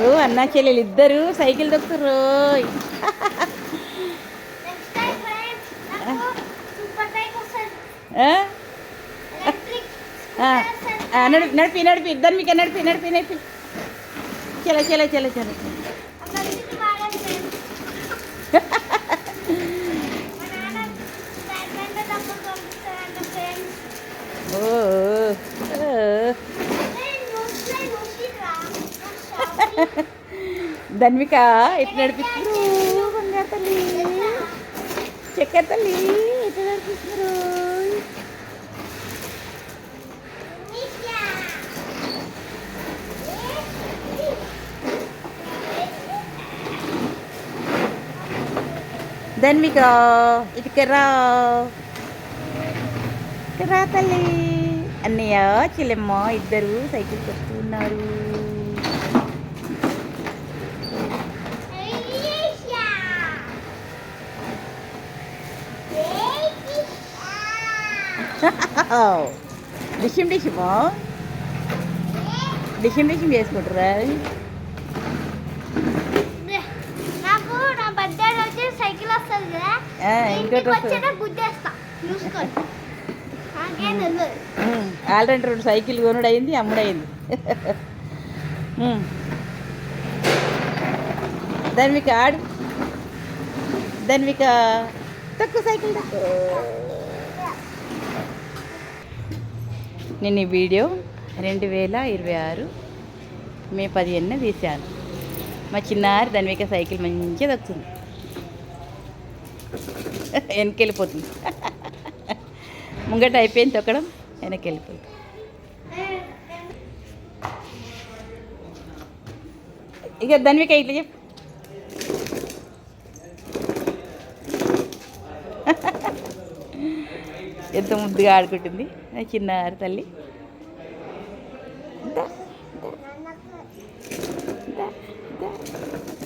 ఓ అన్నా చెల్లెలు ఇద్దరు సైకిల్ తొక్కుతారు. నడిపి నడిపి ఇద్దరు మీకు నడిపి నడిపి నడిపి చలో చలో చలో చలో. ఓ ధన్విక ఎట్లా నడిపిస్తున్నారు బంగారు తల్లి, చక్కెర తల్లి ఎట్లా నడిపిస్తున్నారు. ధన్విక ఇటుకరా రా తల్లి. అన్నయ్య చెల్లెమ్మ ఇద్దరు సైకిల్ తొక్కుతున్నారు. డిషిమ్ డిషిమా డిషిమ్ డిషిమ్ చేసుకుంటారా. నాకు నా బర్త్డే రోజు సైకిల్ వస్తుంది కదా, ఇంకోటి గుద్దేస్తా చూసుకోండి. ఆల్రెడీ 2 సైకిల్ కొనుడైంది, అమ్ముడైంది. ధన్విక ఆడు, ధన్విక తక్కువ సైకిల్ తక్కువ. నేను ఈ వీడియో 2026 మే 15 తీశాను. మా చిన్నారి ధన్విక సైకిల్ మంచిగా తక్కుతుంది, వెనకెళ్ళిపోతుంది. ముంగట అయిపోయింది తొక్కడం, వెనకెళ్ళిపోతుంది. ఇక ధన్విక ఇట్లా చెప్పు. ఎంత ముద్దుగా ఆడుకుంటుంది నా చిన్నారి తల్లి. దా దా దా